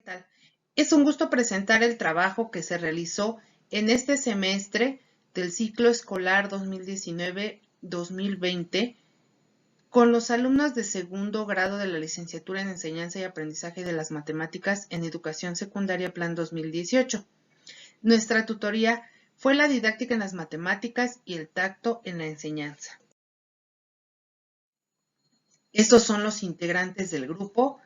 tal? Es un gusto presentar el trabajo que se realizó en este semestre del ciclo escolar 2019-2020 con los alumnos de segundo grado de la licenciatura en Enseñanza y Aprendizaje de las Matemáticas en Educación Secundaria Plan 2018. Nuestra tutoría fue la didáctica en las matemáticas y el tacto en la enseñanza. Estos son los integrantes del grupo.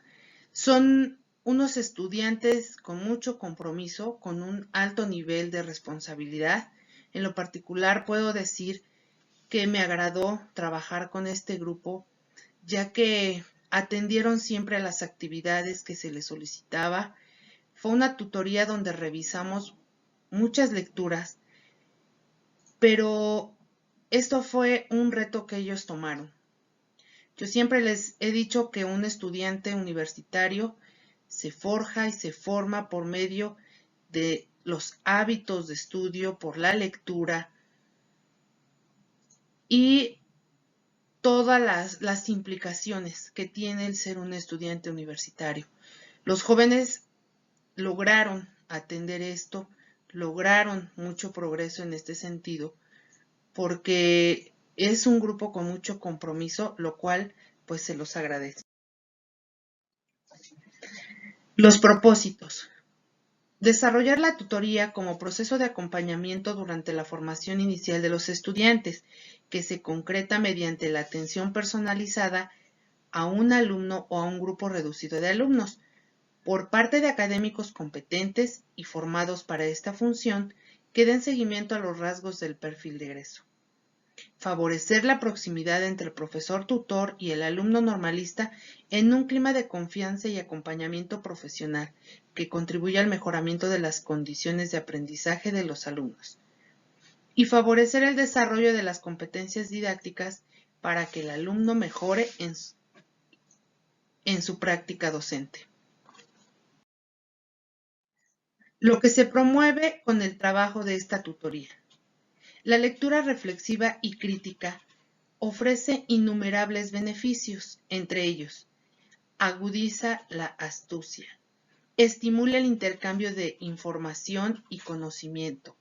Son unos estudiantes con mucho compromiso, con un alto nivel de responsabilidad. En lo particular puedo decir que me agradó trabajar con este grupo, ya que atendieron siempre a las actividades que se les solicitaba. Fue una tutoría donde revisamos muchas lecturas, pero esto fue un reto que ellos tomaron. Yo siempre les he dicho que un estudiante universitario se forja y se forma por medio de los hábitos de estudio, por la lectura y todas las implicaciones que tiene el ser un estudiante universitario. Los jóvenes lograron atender esto, lograron mucho progreso en este sentido, porque es un grupo con mucho compromiso, lo cual pues se los agradece. Los propósitos. Desarrollar la tutoría como proceso de acompañamiento durante la formación inicial de los estudiantes, que se concreta mediante la atención personalizada a un alumno o a un grupo reducido de alumnos, por parte de académicos competentes y formados para esta función, que den seguimiento a los rasgos del perfil de egreso. Favorecer la proximidad entre el profesor tutor y el alumno normalista en un clima de confianza y acompañamiento profesional que contribuya al mejoramiento de las condiciones de aprendizaje de los alumnos. Y favorecer el desarrollo de las competencias didácticas para que el alumno mejore en su práctica docente. Lo que se promueve con el trabajo de esta tutoría. La lectura reflexiva y crítica ofrece innumerables beneficios, entre ellos, agudiza la astucia, estimula el intercambio de información y conocimiento.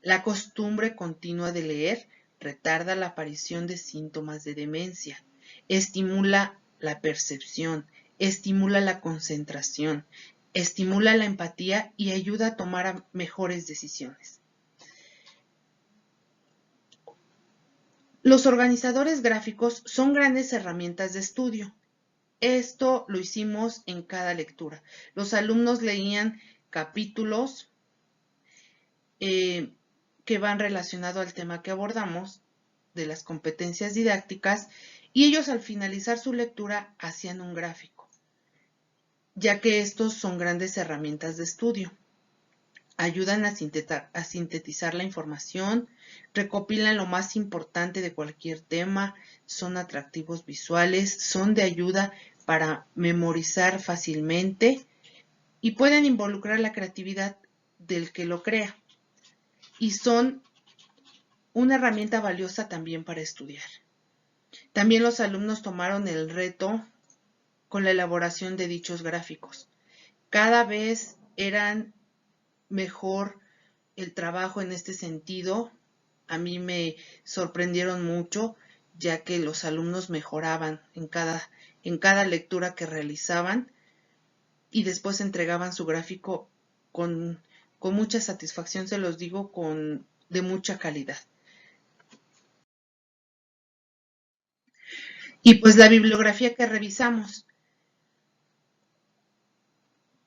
La costumbre continua de leer retarda la aparición de síntomas de demencia, estimula la percepción, estimula la concentración, estimula la empatía y ayuda a tomar mejores decisiones. Los organizadores gráficos son grandes herramientas de estudio. Esto lo hicimos en cada lectura. Los alumnos leían capítulos que van relacionados al tema que abordamos, de las competencias didácticas, y ellos al finalizar su lectura hacían un gráfico, ya que estos son grandes herramientas de estudio. Ayudan a sintetizar la información, recopilan lo más importante de cualquier tema, son atractivos visuales, son de ayuda para memorizar fácilmente y pueden involucrar la creatividad del que lo crea. Y son una herramienta valiosa también para estudiar. También los alumnos tomaron el reto con la elaboración de dichos gráficos. Cada vez eran mejor el trabajo en este sentido. A mí me sorprendieron mucho, ya que los alumnos mejoraban en cada lectura que realizaban y después entregaban su gráfico con mucha satisfacción, se los digo, de mucha calidad. Y pues la bibliografía que revisamos.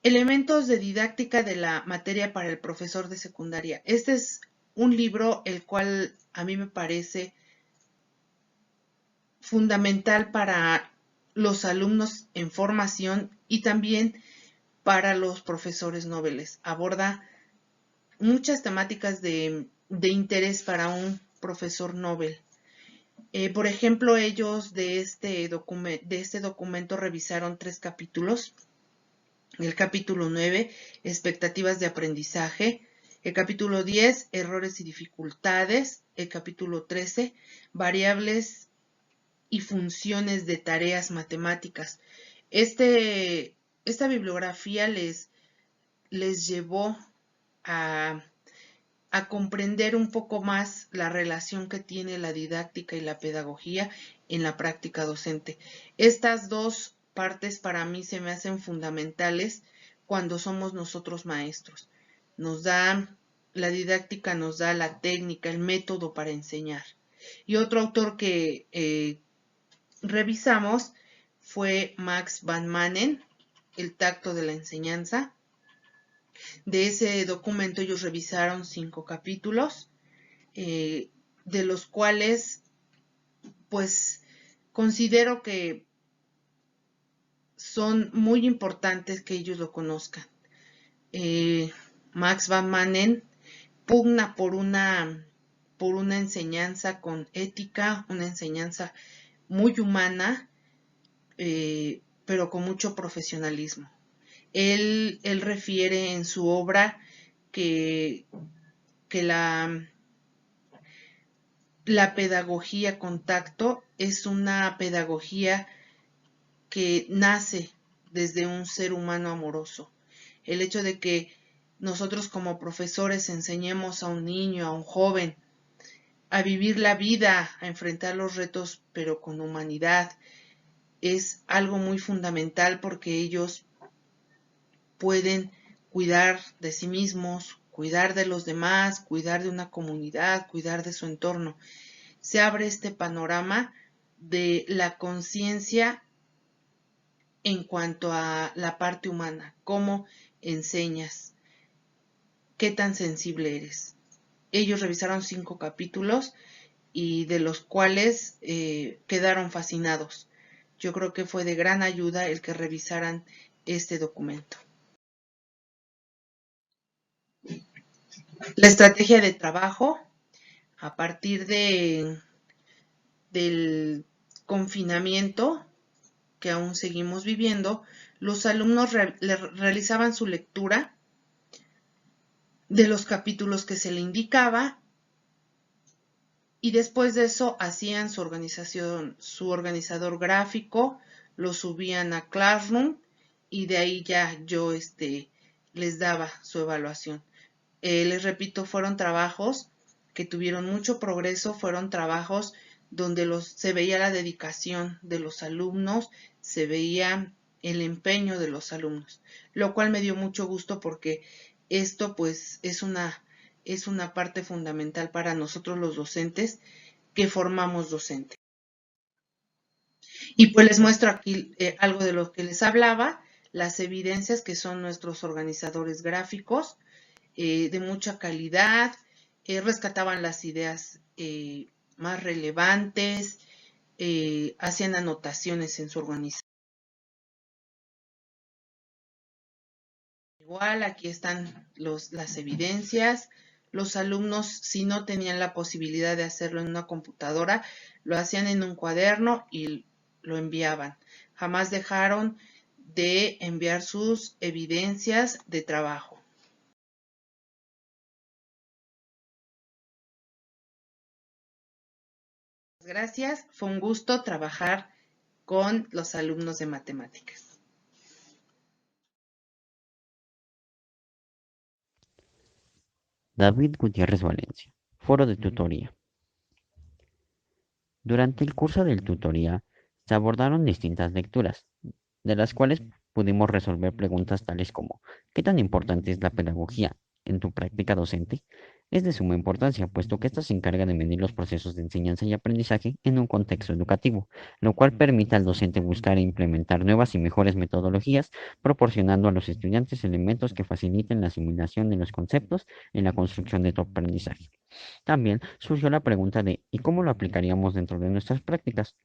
Elementos de didáctica de la materia para el profesor de secundaria. Este es un libro el cual a mí me parece fundamental para los alumnos en formación y también para los profesores noveles. Aborda muchas temáticas de interés para un profesor novel. Por ejemplo, ellos de este documento revisaron 3 capítulos. El capítulo 9, expectativas de aprendizaje. El capítulo 10, errores y dificultades. El capítulo 13, variables y funciones de tareas matemáticas. Este esta bibliografía les llevó a, a comprender un poco más la relación que tiene la didáctica y la pedagogía en la práctica docente. Estas dos partes para mí se me hacen fundamentales cuando somos nosotros maestros. La didáctica nos da la técnica, el método para enseñar. Y otro autor que revisamos fue Max van Manen, El tacto de la enseñanza. De ese documento ellos revisaron 5 capítulos, de los cuales pues considero que son muy importantes que ellos lo conozcan. Max van Manen pugna por una enseñanza con ética, una enseñanza muy humana, pero con mucho profesionalismo. Él refiere en su obra que la pedagogía con tacto es una pedagogía que nace desde un ser humano amoroso. El hecho de que nosotros como profesores enseñemos a un niño, a un joven, a vivir la vida, a enfrentar los retos, pero con humanidad, es algo muy fundamental porque ellos pueden cuidar de sí mismos, cuidar de los demás, cuidar de una comunidad, cuidar de su entorno. Se abre este panorama de la conciencia en cuanto a la parte humana, cómo enseñas, qué tan sensible eres. Ellos revisaron 5 capítulos y de los cuales quedaron fascinados. Yo creo que fue de gran ayuda el que revisaran este documento. La estrategia de trabajo, a partir del confinamiento que aún seguimos viviendo, los alumnos realizaban su lectura de los capítulos que se le indicaba y después de eso hacían su organización, su organizador gráfico, lo subían a Classroom y de ahí ya yo les daba su evaluación. Les repito, fueron trabajos que tuvieron mucho progreso, fueron trabajos donde se veía la dedicación de los alumnos, se veía el empeño de los alumnos, lo cual me dio mucho gusto porque esto pues es una parte fundamental para nosotros los docentes que formamos docentes. Y pues les muestro aquí algo de lo que les hablaba, las evidencias que son nuestros organizadores gráficos, de mucha calidad, rescataban las ideas más relevantes, hacían anotaciones en su organización. Igual aquí están las evidencias. Los alumnos, si no tenían la posibilidad de hacerlo en una computadora, lo hacían en un cuaderno y lo enviaban. Jamás dejaron de enviar sus evidencias de trabajo. Gracias, fue un gusto trabajar con los alumnos de matemáticas. David Gutiérrez Valencia, Foro de Tutoría. Durante el curso de tutoría se abordaron distintas lecturas, de las cuales pudimos resolver preguntas tales como ¿qué tan importante es la pedagogía en tu práctica docente? Es de suma importancia, puesto que ésta se encarga de medir los procesos de enseñanza y aprendizaje en un contexto educativo, lo cual permite al docente buscar e implementar nuevas y mejores metodologías, proporcionando a los estudiantes elementos que faciliten la asimilación de los conceptos en la construcción de tu aprendizaje. También surgió la pregunta de ¿y cómo lo aplicaríamos dentro de nuestras prácticas?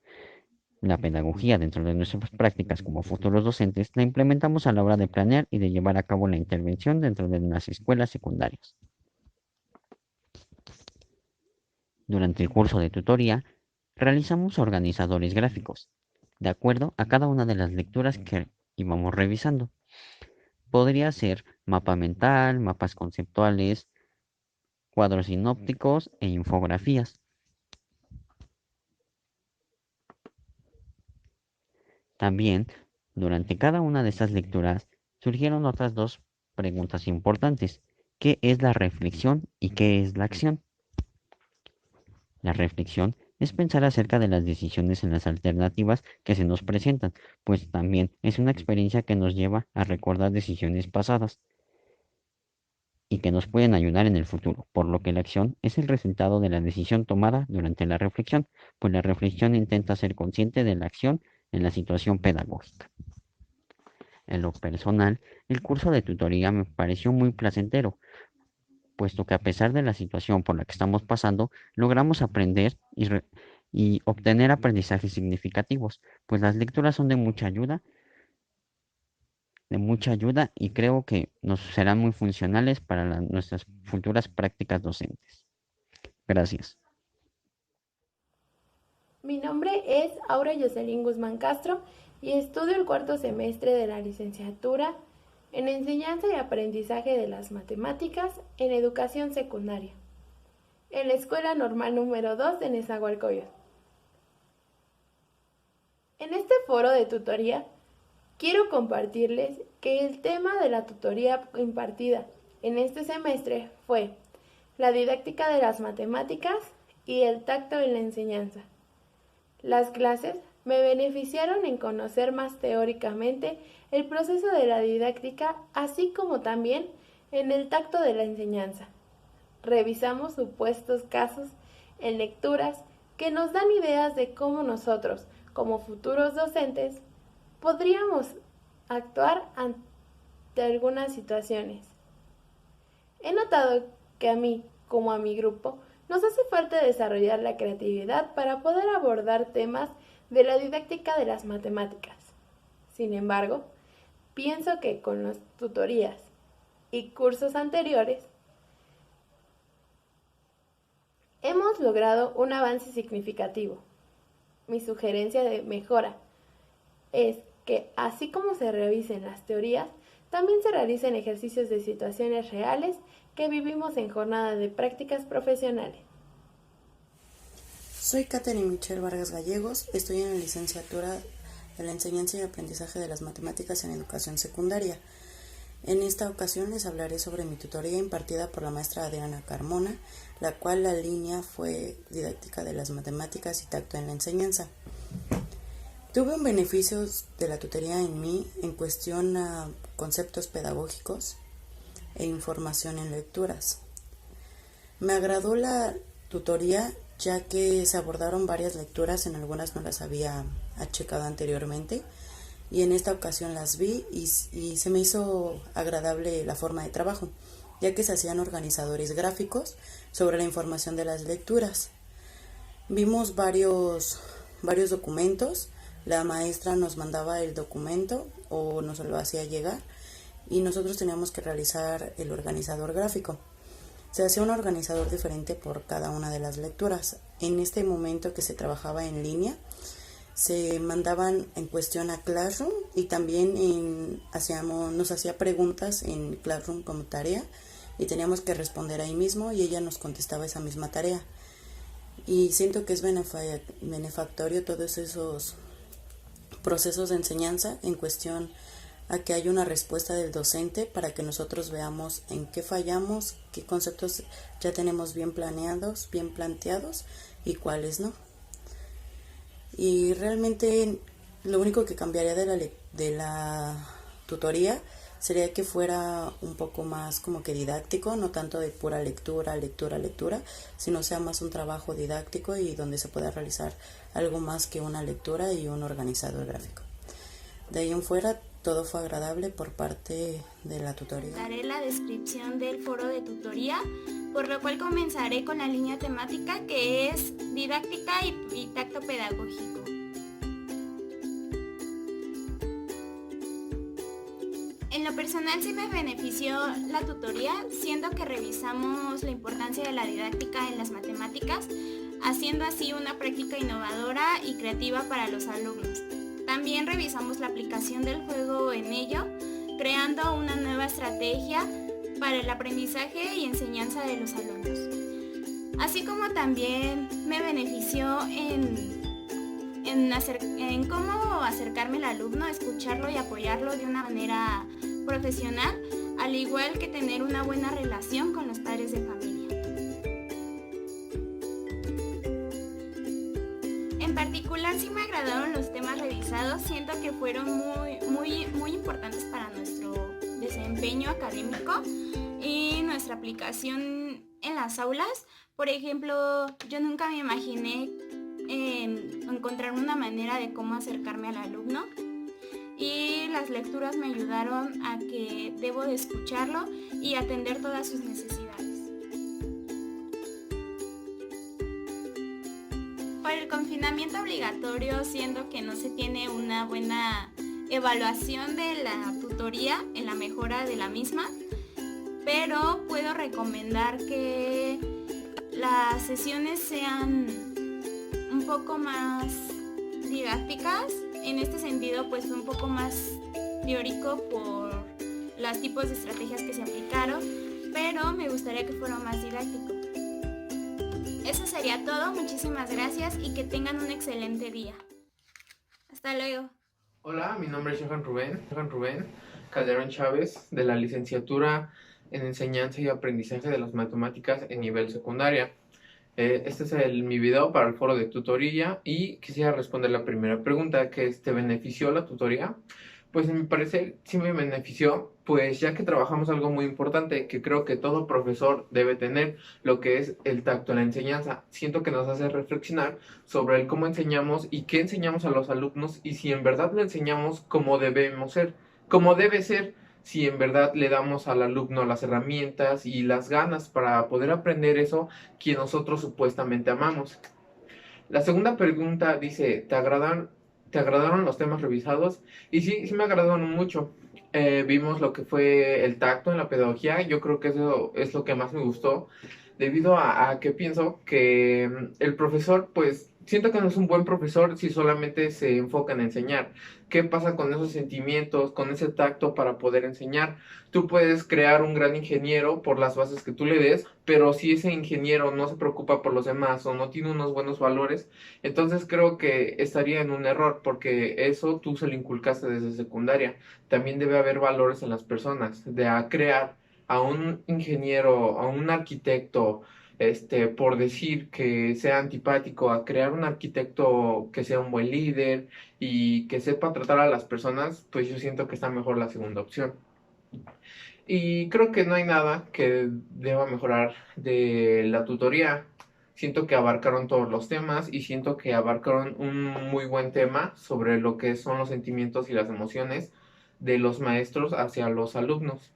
La pedagogía dentro de nuestras prácticas como futuros docentes la implementamos a la hora de planear y de llevar a cabo la intervención dentro de las escuelas secundarias. Durante el curso de tutoría, realizamos organizadores gráficos, de acuerdo a cada una de las lecturas que íbamos revisando. Podría ser mapa mental, mapas conceptuales, cuadros sinópticos e infografías. También Durante cada una de estas lecturas surgieron otras dos preguntas importantes. ¿Qué es la reflexión y qué es la acción? La reflexión es pensar acerca de las decisiones en las alternativas que se nos presentan, pues también es una experiencia que nos lleva a recordar decisiones pasadas y que nos pueden ayudar en el futuro, por lo que la acción es el resultado de la decisión tomada durante la reflexión, pues la reflexión intenta ser consciente de la acción en la situación pedagógica. En lo personal, el curso de tutoría me pareció muy placentero, puesto que a pesar de la situación por la que estamos pasando, logramos aprender y obtener aprendizajes significativos, pues las lecturas son de mucha ayuda y creo que nos serán muy funcionales para nuestras futuras prácticas docentes. Gracias. Mi nombre es Aura Jocelyn Guzmán Castro y estudio el cuarto semestre de la licenciatura en Enseñanza y Aprendizaje de las Matemáticas en Educación Secundaria, en la Escuela Normal número 2 de Nezahualcóyotl. En este foro de tutoría, quiero compartirles que el tema de la tutoría impartida en este semestre fue la didáctica de las matemáticas y el tacto en la enseñanza. Las clases me beneficiaron en conocer más teóricamente el proceso de la didáctica, así como también en el tacto de la enseñanza. Revisamos supuestos casos en lecturas que nos dan ideas de cómo nosotros, como futuros docentes, podríamos actuar ante algunas situaciones. He notado que a mí, como a mi grupo, nos hace falta desarrollar la creatividad para poder abordar temas de la didáctica de las matemáticas. Sin embargo, pienso que con las tutorías y cursos anteriores hemos logrado un avance significativo. Mi sugerencia de mejora es que, así como se revisen las teorías, también se realicen ejercicios de situaciones reales que vivimos en jornada de prácticas profesionales. Soy Katherine Michelle Vargas Gallegos, estoy en la licenciatura de la Enseñanza y Aprendizaje de las Matemáticas en Educación Secundaria. En esta ocasión les hablaré sobre mi tutoría impartida por la maestra Adriana Carmona, la cual la línea fue Didáctica de las Matemáticas y Tacto en la Enseñanza. Tuve un beneficio de la tutoría en mí en cuestión a conceptos pedagógicos e información en lecturas. Me agradó la tutoría ya que se abordaron varias lecturas, en algunas no las había checado anteriormente y en esta ocasión las vi y se me hizo agradable la forma de trabajo, ya que se hacían organizadores gráficos sobre la información de las lecturas. Vimos varios documentos, la maestra nos mandaba el documento o nos lo hacía llegar y nosotros teníamos que realizar el organizador gráfico. Se hacía un organizador diferente por cada una de las lecturas. En este momento que se trabajaba en línea, se mandaban en cuestión a Classroom y también nos hacía preguntas en Classroom como tarea y teníamos que responder ahí mismo y ella nos contestaba esa misma tarea. Y siento que es benefactorio todos esos procesos de enseñanza en cuestión a que haya una respuesta del docente para que nosotros veamos en qué fallamos, qué conceptos ya tenemos bien planeados, bien planteados y cuáles no. Y realmente lo único que cambiaría de la tutoría sería que fuera un poco más como que didáctico, no tanto de pura lectura, sino sea más un trabajo didáctico y donde se pueda realizar algo más que una lectura y un organizador gráfico. De ahí en fuera, todo fue agradable por parte de la tutoría. Daré la descripción del foro de tutoría, por lo cual comenzaré con la línea temática que es didáctica y tacto pedagógico. En lo personal sí me benefició la tutoría, siendo que revisamos la importancia de la didáctica en las matemáticas, haciendo así una práctica innovadora y creativa para los alumnos. También revisamos la aplicación del juego en ello, creando una nueva estrategia para el aprendizaje y enseñanza de los alumnos. Así como también me benefició en en cómo acercarme al alumno, escucharlo y apoyarlo de una manera profesional, al igual que tener una buena relación con los padres de familia. En particular, sí me agradaron los temas revisados, siento que fueron muy importantes para nuestro desempeño académico y nuestra aplicación en las aulas. Por ejemplo, yo nunca me imaginé encontrar una manera de cómo acercarme al alumno, y las lecturas me ayudaron a que debo de escucharlo y atender todas sus necesidades. Por el confinamiento obligatorio, siendo que no se tiene una buena evaluación de la tutoría en la mejora de la misma, pero puedo recomendar que las sesiones sean un poco más didácticas. En este sentido, pues fue un poco más teórico por los tipos de estrategias que se aplicaron, pero me gustaría que fuera más didáctico. Eso sería todo, muchísimas gracias y que tengan un excelente día. Hasta luego. Hola, mi nombre es Johan Rubén Calderón Chávez, de la licenciatura en Enseñanza y Aprendizaje de las Matemáticas en nivel secundaria. Este es mi video para el foro de tutoría y quisiera responder la primera pregunta, que es: ¿te benefició la tutoría? Pues en mi parecer sí me benefició, pues ya que trabajamos algo muy importante que creo que todo profesor debe tener, lo que es el tacto en la enseñanza. Siento que nos hace reflexionar sobre el cómo enseñamos y qué enseñamos a los alumnos, y si en verdad le enseñamos como debemos ser, como debe ser, si en verdad le damos al alumno las herramientas y las ganas para poder aprender eso que nosotros supuestamente amamos. La segunda pregunta dice: ¿te agradaron los temas revisados? Y sí me agradaron mucho. Vimos lo que fue el tacto en la pedagogía. Yo creo que eso es lo que más me gustó, debido a que pienso que el profesor, pues, siento que no es un buen profesor si solamente se enfoca en enseñar. ¿Qué pasa con esos sentimientos, con ese tacto para poder enseñar? Tú puedes crear un gran ingeniero por las bases que tú le des, pero si ese ingeniero no se preocupa por los demás o no tiene unos buenos valores, entonces creo que estaría en un error, porque eso tú se lo inculcaste desde secundaria. También debe haber valores en las personas, de a crear a un ingeniero, a un arquitecto, por decir que sea antipático, a crear un arquitecto que sea un buen líder y que sepa tratar a las personas, pues yo siento que está mejor la segunda opción. Y creo que no hay nada que deba mejorar de la tutoría. Siento que abarcaron todos los temas y siento que abarcaron un muy buen tema sobre lo que son los sentimientos y las emociones de los maestros hacia los alumnos.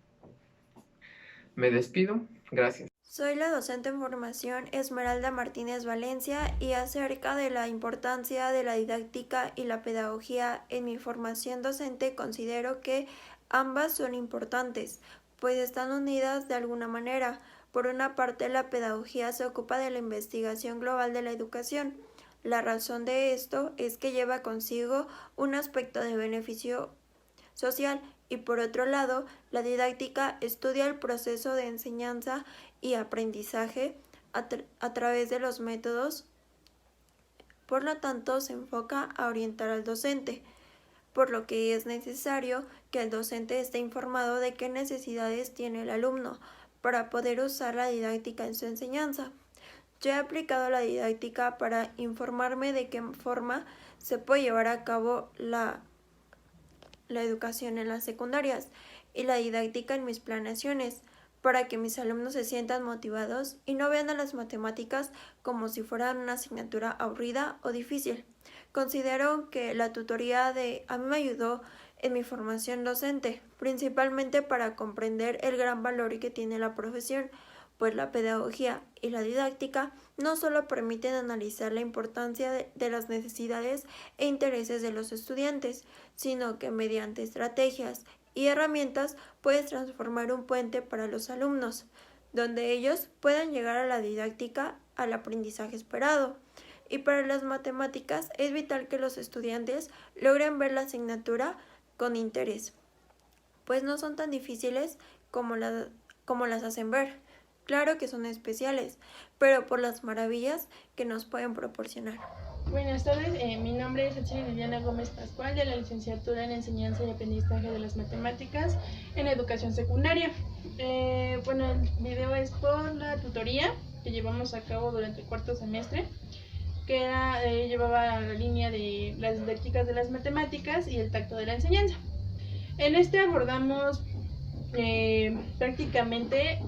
Me despido. Gracias. Soy la docente en formación Esmeralda Martínez Valencia, y acerca de la importancia de la didáctica y la pedagogía en mi formación docente considero que ambas son importantes, pues están unidas de alguna manera. Por una parte, la pedagogía se ocupa de la investigación global de la educación. La razón de esto es que lleva consigo un aspecto de beneficio social, y por otro lado, la didáctica estudia el proceso de enseñanza y aprendizaje a través de los métodos. Por lo tanto, se enfoca a orientar al docente, por lo que es necesario que el docente esté informado de qué necesidades tiene el alumno para poder usar la didáctica en su enseñanza. Yo he aplicado la didáctica para informarme de qué forma se puede llevar a cabo la educación en las secundarias y la didáctica en mis planeaciones, para que mis alumnos se sientan motivados y no vean a las matemáticas como si fueran una asignatura aburrida o difícil. Considero que la tutoría a mí me ayudó en mi formación docente, principalmente para comprender el gran valor que tiene la profesión, pues la pedagogía y la didáctica no solo permiten analizar la importancia de las necesidades e intereses de los estudiantes, sino que mediante estrategias y herramientas puedes transformar un puente para los alumnos, donde ellos puedan llegar a la didáctica, al aprendizaje esperado. Y para las matemáticas es vital que los estudiantes logren ver la asignatura con interés, pues no son tan difíciles como las hacen ver. Claro que son especiales, pero por las maravillas que nos pueden proporcionar. Buenas tardes, mi nombre es Atsiri Liliana Gómez Pascual, de la licenciatura en Enseñanza y Aprendizaje de las Matemáticas en Educación Secundaria. El video es por la tutoría que llevamos a cabo durante el cuarto semestre, que llevaba la línea de las didácticas de las matemáticas y el tacto de la enseñanza. En este abordamos prácticamente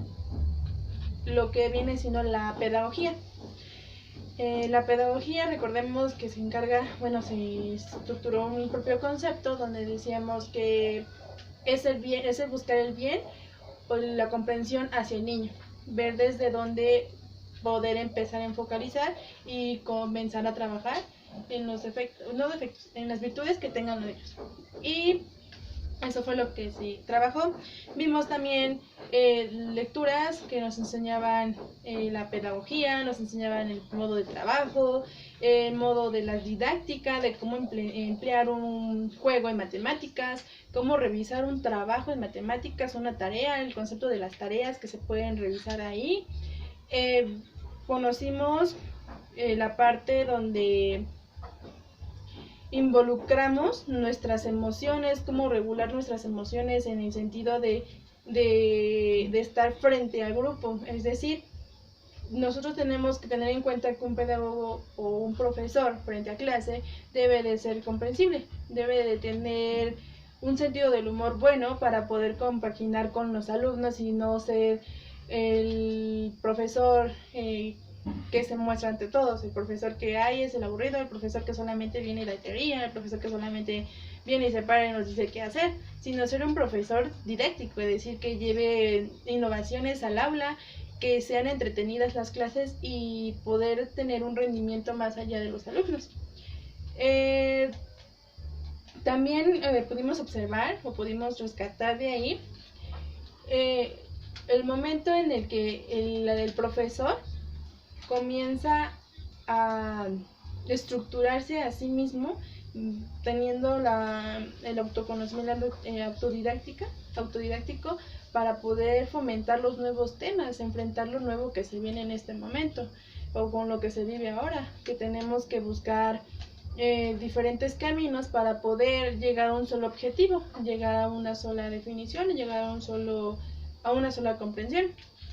lo que viene siendo la pedagogía. La pedagogía, recordemos que se estructuró un propio concepto donde decíamos que es el buscar el bien o la comprensión hacia el niño, ver desde dónde poder empezar a focalizar y comenzar a trabajar en en las virtudes que tengan ellos. Y eso fue lo que se trabajó. Vimos también lecturas que nos enseñaban la pedagogía, nos enseñaban el modo de trabajo, el modo de la didáctica, de cómo emplear un juego en matemáticas, cómo revisar un trabajo en matemáticas, una tarea, el concepto de las tareas que se pueden revisar ahí. Conocimos la parte donde involucramos nuestras emociones, cómo regular nuestras emociones en el sentido de estar frente al grupo. Es decir, nosotros tenemos que tener en cuenta que un pedagogo o un profesor frente a clase debe de ser comprensible, debe de tener un sentido del humor bueno para poder compaginar con los alumnos y no ser el profesor que se muestra ante todos, el profesor que hay es el aburrido, el profesor que solamente viene y da teoría, el profesor que solamente viene y se para y nos dice qué hacer, sino ser un profesor didáctico, es decir, que lleve innovaciones al aula, que sean entretenidas las clases y poder tener un rendimiento más allá de los alumnos. También pudimos observar o pudimos rescatar de ahí el momento en el que el profesor comienza a estructurarse a sí mismo, teniendo el autoconocimiento autodidáctico para poder fomentar los nuevos temas, enfrentar lo nuevo que se viene en este momento o con lo que se vive ahora, que tenemos que buscar diferentes caminos para poder llegar a un solo objetivo, llegar a una sola definición y llegar a una sola comprensión.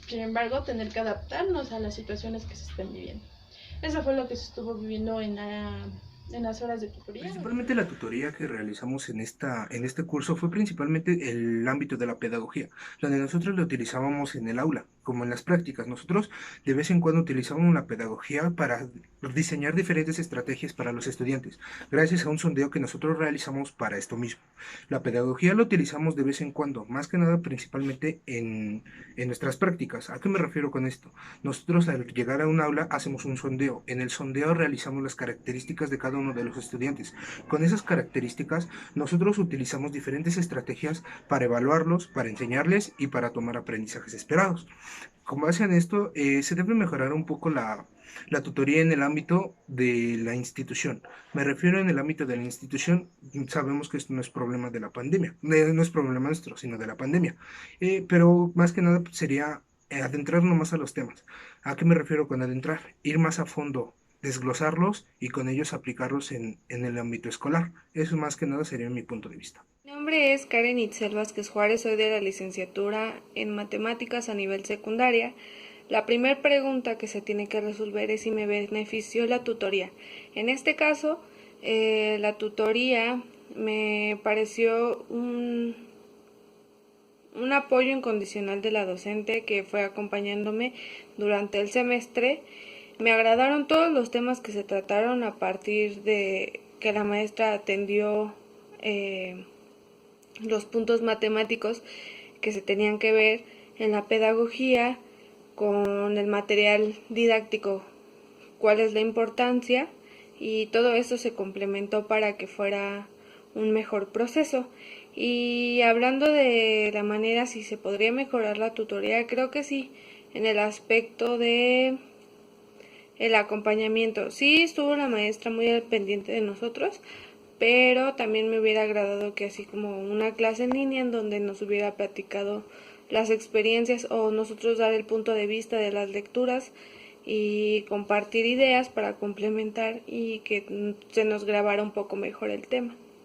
Sin embargo, tener que adaptarnos a las situaciones que se estén viviendo. Eso fue lo que se estuvo viviendo en las horas de tutoría. Principalmente la tutoría que realizamos en este curso fue principalmente el ámbito de la pedagogía, donde nosotros lo utilizábamos en el aula, como en las prácticas. Nosotros de vez en cuando utilizábamos la pedagogía para diseñar diferentes estrategias para los estudiantes, gracias a un sondeo que nosotros realizamos para esto mismo. La pedagogía la utilizamos de vez en cuando, más que nada principalmente en nuestras prácticas. ¿A qué me refiero con esto? Nosotros al llegar a un aula hacemos un sondeo. En el sondeo realizamos las características de cada uno de los estudiantes. Con esas características nosotros utilizamos diferentes estrategias para evaluarlos, para enseñarles y para tomar aprendizajes esperados. Con base en esto, se debe mejorar un poco la tutoría en el ámbito de la institución. Me refiero en el ámbito de la institución, sabemos que esto no es problema de la pandemia, no es problema nuestro, sino de la pandemia. Pero más que nada sería adentrarnos más a los temas. ¿A qué me refiero con adentrar? Ir más a fondo, desglosarlos y con ellos aplicarlos en el ámbito escolar. Eso más que nada sería mi punto de vista. Mi nombre es Karen Itzel Vázquez Juárez, soy de la licenciatura en Matemáticas a nivel secundaria. La primera pregunta que se tiene que resolver es si me benefició la tutoría. En este caso, la tutoría me pareció un apoyo incondicional de la docente que fue acompañándome durante el semestre. Me agradaron todos los temas que se trataron a partir de que la maestra atendió los puntos matemáticos que se tenían que ver en la pedagogía con el material didáctico, cuál es la importancia, y todo eso se complementó para que fuera un mejor proceso. Y hablando de la manera si se podría mejorar la tutoría, creo que sí, en el aspecto de el acompañamiento. Sí estuvo la maestra muy al pendiente de nosotros, pero también me hubiera agradado que así como una clase en línea en donde nos hubiera platicado las experiencias o nosotros dar el punto de vista de las lecturas y compartir ideas para complementar y que se nos grabara un poco mejor el tema.